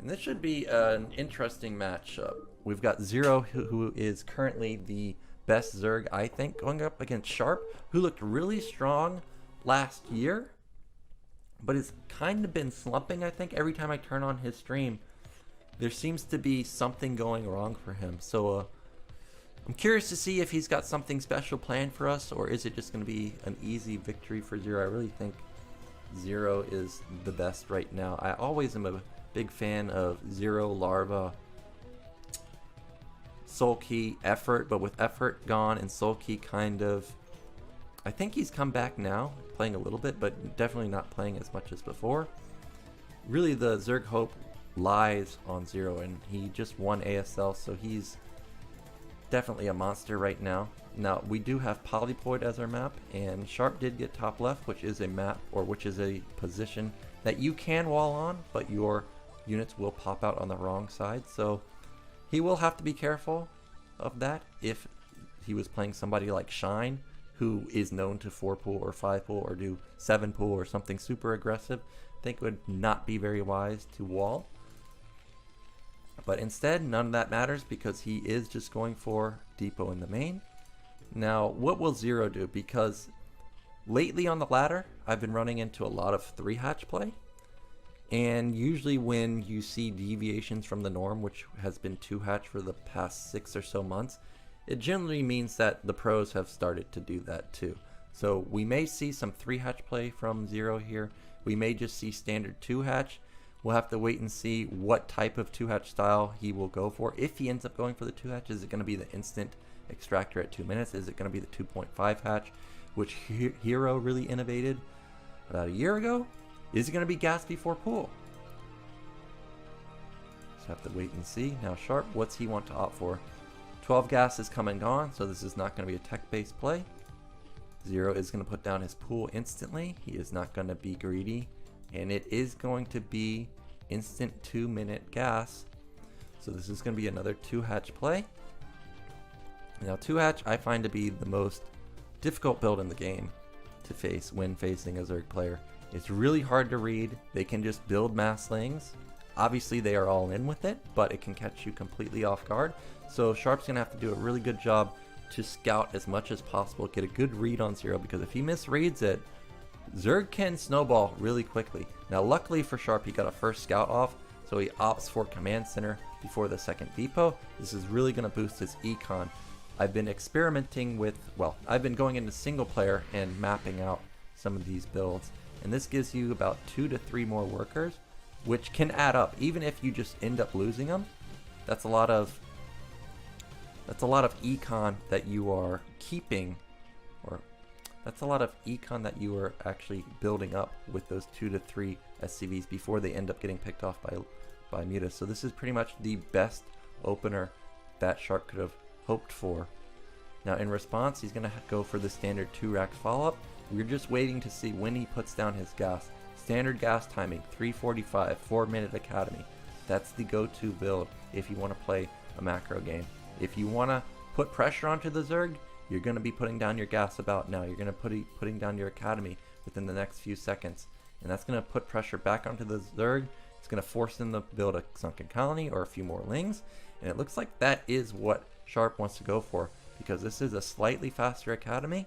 And this should be an interesting matchup. We've got Zero, who is currently the best Zerg, I think, going up against Sharp, who looked really strong last year, but has kind of been slumping, I think. Every time I turn on his stream, there seems to be something going wrong for him. So I'm curious to see if he's got something special planned for us, or is it just going to be an easy victory for Zero. I really think Zero is the best right now. I always am a big fan of Zero, Larva, Sulky, Effort, but with Effort gone and Sulky kind of... I think he's come back now, playing a little bit, but definitely not playing as much as before. Really, the Zerg hope lies on Zero, and he just won ASL, so he's definitely a monster right now. Now, we do have Polyploid as our map, and Sharp did get top left, which is a map, or which is a position that you can wall on, but your units will pop out on the wrong side, so he will have to be careful of that. If he was playing somebody like Shine, who is known to 4-pool or 5-pool or do 7-pool or something super aggressive, I think it would not be very wise to wall. But instead, none of that matters because he is just going for depot in the main. Now, what will Zero do? Because lately on the ladder, I've been running into a lot of 3-hatch play. And usually when you see deviations from the norm, which has been 2-hatch for the past 6 or so months, it generally means that the pros have started to do that too. So we may see some 3-hatch play from Zero here. We may just see standard 2-hatch. We'll have to wait and see what type of 2-hatch style he will go for. If he ends up going for the 2-hatch, is it going to be the instant extractor at 2 minutes? Is it going to be the 2.5 hatch, which Hero really innovated about a year ago? Is it going to be gas before pool? Just have to wait and see. Now Sharp, what's he want to opt for? 12 gas is come and gone, so this is not going to be a tech-based play. Zero is going to put down his pool instantly. He is not going to be greedy. And it is going to be instant 2-minute gas. So this is going to be another 2-hatch play. Now 2-hatch I find to be the most difficult build in the game to face when facing a Zerg player. It's really hard to read. They can just build mass slings. Obviously they are all in with it, but it can catch you completely off guard. So Sharp's going to have to do a really good job to scout as much as possible, get a good read on Zero, because if he misreads it, Zerg can snowball really quickly. Now luckily for Sharp, he got a first scout off, so he opts for command center before the second depot. This is really going to boost his econ. I've been experimenting with, well, I've been going into single player and mapping out some of these builds, and this gives you about 2 to 3 more workers, which can add up. Even if you just end up losing them, that's a lot of econ that you are keeping, or that's a lot of econ that you are actually building up with those 2 to 3 SCVs before they end up getting picked off by Muta. So this is pretty much the best opener that Sharp could have hoped for. Now in response, he's going to go for the standard 2-rack follow-up. We're just waiting to see when he puts down his gas. Standard gas timing, 345, 4-minute academy. That's the go-to build if you want to play a macro game. If you want to put pressure onto the Zerg, you're going to be putting down your gas about now. You're going to putting down your academy within the next few seconds. And that's going to put pressure back onto the Zerg. It's going to force them to build a sunken colony or a few more lings. And it looks like that is what Sharp wants to go for, because this is a slightly faster academy.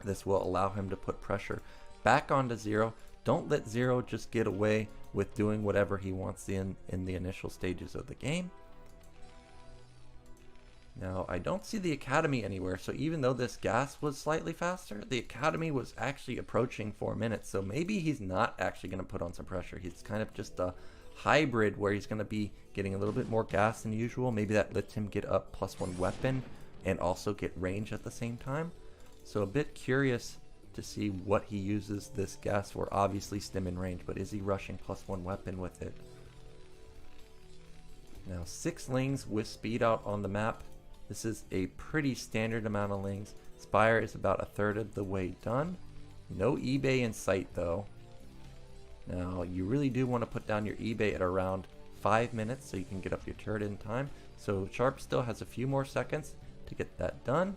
This will allow him to put pressure back onto Zero. Don't let Zero just get away with doing whatever he wants in the initial stages of the game. Now, I don't see the Academy anywhere, so even though this gas was slightly faster, the Academy was actually approaching 4 minutes, so maybe he's not actually going to put on some pressure. He's kind of just a hybrid where he's going to be getting a little bit more gas than usual. Maybe that lets him get up +1 weapon and also get range at the same time. So a bit curious to see what he uses this gas for. Obviously stim and range, but is he rushing +1 weapon with it? Now 6 lings with speed out on the map. This is a pretty standard amount of lings. Spire is about 1/3 of the way done. No eBay in sight though. Now you really do want to put down your eBay at around 5 minutes so you can get up your turret in time. So Sharp still has a few more seconds to get that done.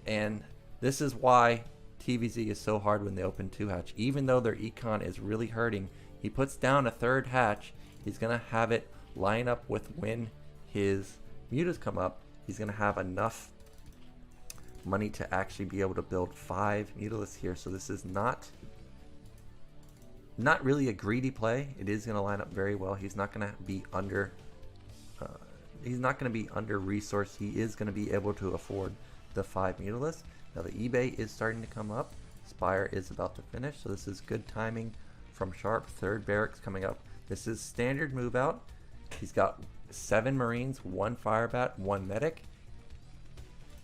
And this is why TVZ is so hard when they open 2-hatch. Even though their econ is really hurting, he puts down a 3rd hatch. He's going to have it line up with when his mutas come up. He's going to have enough money to actually be able to build 5 mutalists here. So this is not really a greedy play. It is going to line up very well. He's not going to be under resourced. He is going to be able to afford the 5 mutalists. Now the eBay is starting to come up. Spire is about to finish, so this is good timing from Sharp. 3rd barracks coming up. This is standard move out. He's got 7 Marines, 1 Firebat, 1 Medic.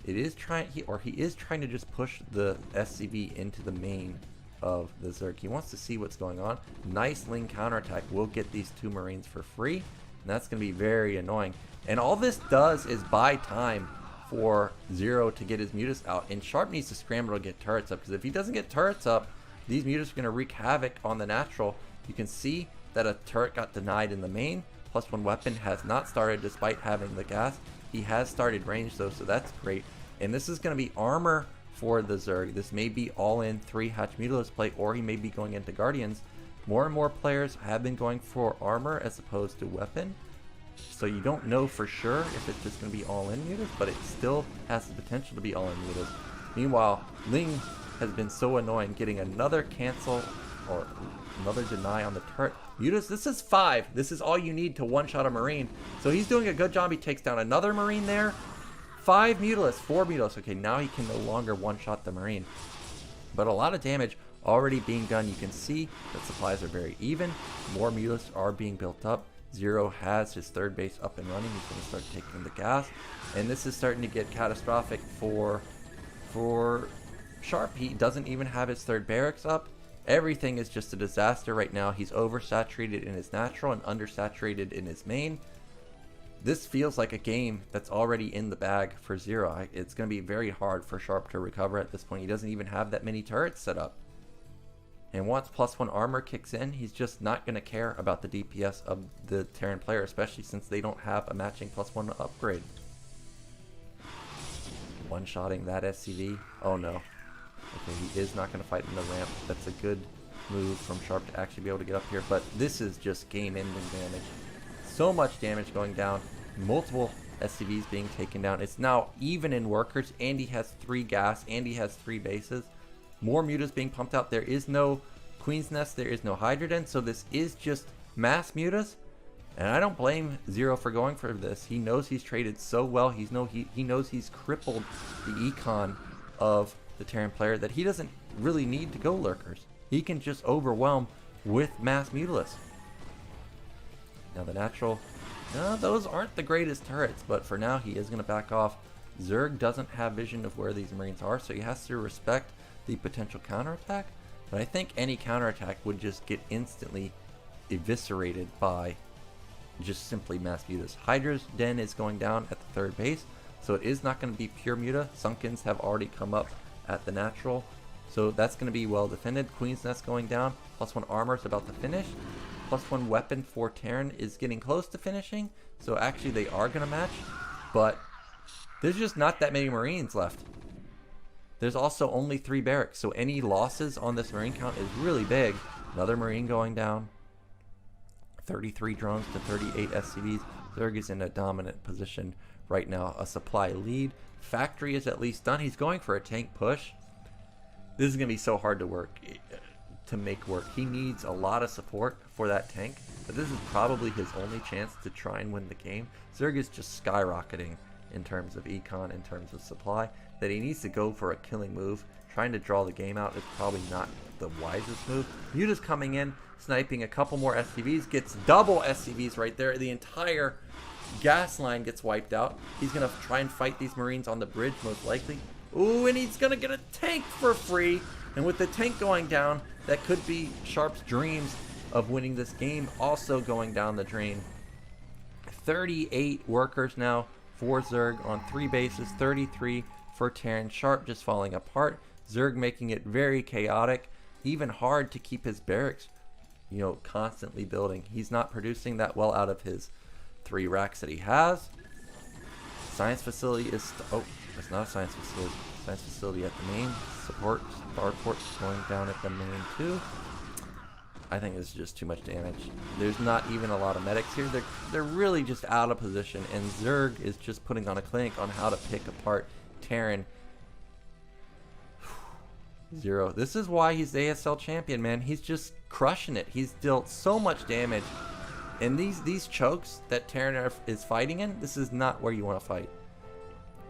He is trying to just push the SCV into the main of the Zerg. He wants to see what's going on. Nice Ling counterattack will get these 2 Marines for free, and that's going to be very annoying. And all this does is buy time for Zero to get his mutas out, and Sharp needs to scramble to get turrets up, because if he doesn't get turrets up, these mutas are going to wreak havoc on the natural. You can see that a turret got denied in the main. +1 weapon has not started despite having the gas. He has started range though, so that's great. And this is going to be armor for the Zerg. This may be all in 3 Hatch Mutalist play, or he may be going into Guardians. More and more players have been going for armor as opposed to weapon. So you don't know for sure if it's just going to be all in mutas, but it still has the potential to be all in mutas. Meanwhile, Ling has been so annoying getting another cancel or another deny on the turret. Mutas, this is 5. This is all you need to one-shot a Marine. So he's doing a good job. He takes down another Marine there. 5 Mutalists, 4 Mutalists. Okay, now he can no longer one-shot the Marine. But a lot of damage already being done. You can see that supplies are very even. More Mutalists are being built up. Zero has his 3rd base up and running. He's going to start taking the gas. And this is starting to get catastrophic for Sharp. He doesn't even have his 3rd barracks up. Everything is just a disaster right now. He's oversaturated in his natural and undersaturated in his main. This feels like a game that's already in the bag for Zero. It's going to be very hard for Sharp to recover at this point. He doesn't even have that many turrets set up. And once +1 armor kicks in, he's just not going to care about the DPS of the Terran player, especially since they don't have a matching +1 upgrade. One-shotting that SCV. Oh no. Okay, he is not going to fight in the ramp. That's a good move from Sharp to actually be able to get up here, but this is just game-ending damage. So much damage going down. Multiple SCVs being taken down. It's now even in workers, and he has 3 gas, and he has 3 bases. More mutas being pumped out. There is no Queen's Nest, there is no Hydra Den, so this is just mass mutas. And I don't blame Zero for going for this. He knows he's traded so well. He knows he's crippled the econ of the Terran player that he doesn't really need to go lurkers. He can just overwhelm with mass mutalists. Now the natural, those aren't the greatest turrets, but for now he is going to back off. Zerg doesn't have vision of where these Marines are, so he has to respect the potential counterattack. But I think any counterattack would just get instantly eviscerated by just simply mass mutas. Hydra's Den is going down at the 3rd base, so it is not going to be pure muta. Sunkens have already come up at the natural, so that's going to be well defended. Queen's Nest going down. +1 armor is about to finish. +1 weapon for Terran is getting close to finishing, so actually they are going to match, but there's just not that many Marines left. There's also only 3 barracks, so any losses on this Marine count is really big. Another Marine going down. 33 drones to 38 SCVs. Zerg is in a dominant position right now. A supply lead. Factory is at least done. He's going for a tank push. This is going to be so hard to make work. He needs a lot of support for that tank, but this is probably his only chance to try and win the game. Zerg is just skyrocketing in terms of econ, in terms of supply, that he needs to go for a killing move. Trying to draw the game out is probably not the wisest move. Muta's coming in, sniping a couple more SCVs, gets double SCVs right there. The entire gas line gets wiped out. He's going to try and fight these Marines on the bridge, most likely. Ooh, and he's going to get a tank for free. And with the tank going down, that could be Sharp's dreams of winning this game also going down the drain. 38 workers now for Zerg on 3 bases, 33 for Terran. Sharp just falling apart. Zerg making it very chaotic, even hard to keep his barracks, constantly building. He's not producing that well out of his 3 racks that he has. Science facility is, it's not a science facility. Science facility at the main. Support, starport going down at the main too. I think this is just too much damage. There's not even a lot of medics here. They're really just out of position, and Zerg is just putting on a clinic on how to pick apart Terran. Zero. This is why he's the ASL champion, man. He's just crushing it. He's dealt so much damage. And these chokes that Terran is fighting in, this is not where you want to fight.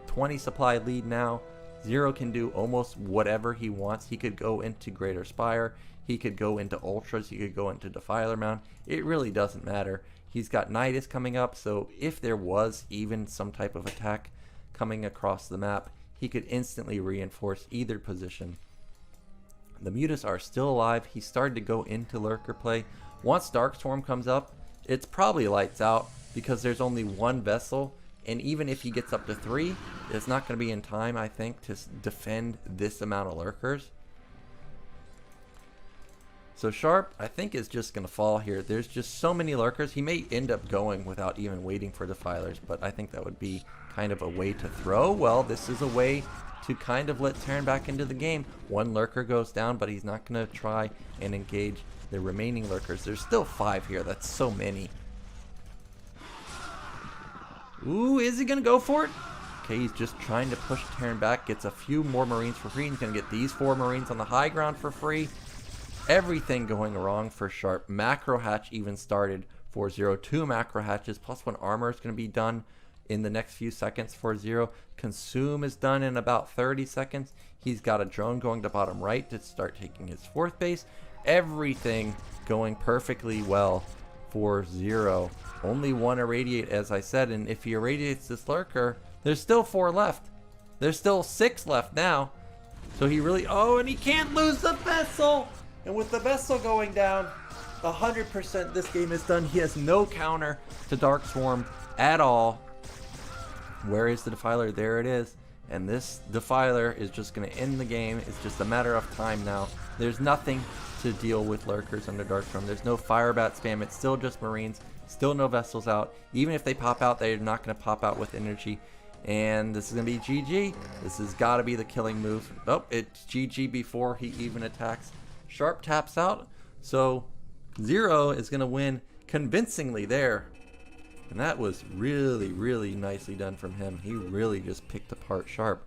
20 supply lead now. Zero can do almost whatever he wants. He could go into Greater Spire. He could go into Ultras. He could go into Defiler Mound. It really doesn't matter. He's got Nidus coming up, so if there was even some type of attack coming across the map, he could instantly reinforce either position. The Mutas are still alive. He started to go into lurker play. Once Darkstorm comes up, it's probably lights out because there's only one vessel, and even if he gets up to 3, it's not going to be in time, I think, to defend this amount of lurkers. So Sharp, I think, is just going to fall here. There's just so many lurkers. He may end up going without even waiting for defilers, but I think that would be kind of a way to throw. Well, this is a way to kind of let Terran back into the game. One lurker goes down, but he's not going to try and engage the remaining lurkers. There's still 5 here. That's so many. Ooh, is he going to go for it? Okay, he's just trying to push Terran back. Gets a few more Marines for free. He's going to get these 4 Marines on the high ground for free. Everything going wrong for Sharp. Macro hatch even started for Zero. 2 macro hatches plus 1 armor is going to be done in the next few seconds for Zero. Consume is done in about 30 seconds. He's got a drone going to bottom right to start taking his 4th base. Everything going perfectly well for Zero. Only 1 irradiate, as I said, and if he irradiates this lurker, there's still 4 left. There's still 6 left now. So he really, oh, and he can't lose the vessel. And with the vessel going down, 100% this game is done. He has no counter to Darkstorm at all. Where is the Defiler? There it is. And this Defiler is just going to end the game. It's just a matter of time now. There's nothing to deal with lurkers under Darkstorm. There's no Firebat spam. It's still just Marines. Still no vessels out. Even if they pop out, they're not going to pop out with energy. And this is going to be GG. This has got to be the killing move. Oh, it's GG before he even attacks. Sharp taps out. So Zero is going to win convincingly there. And that was really, really nicely done from him. He really just picked apart Sharp.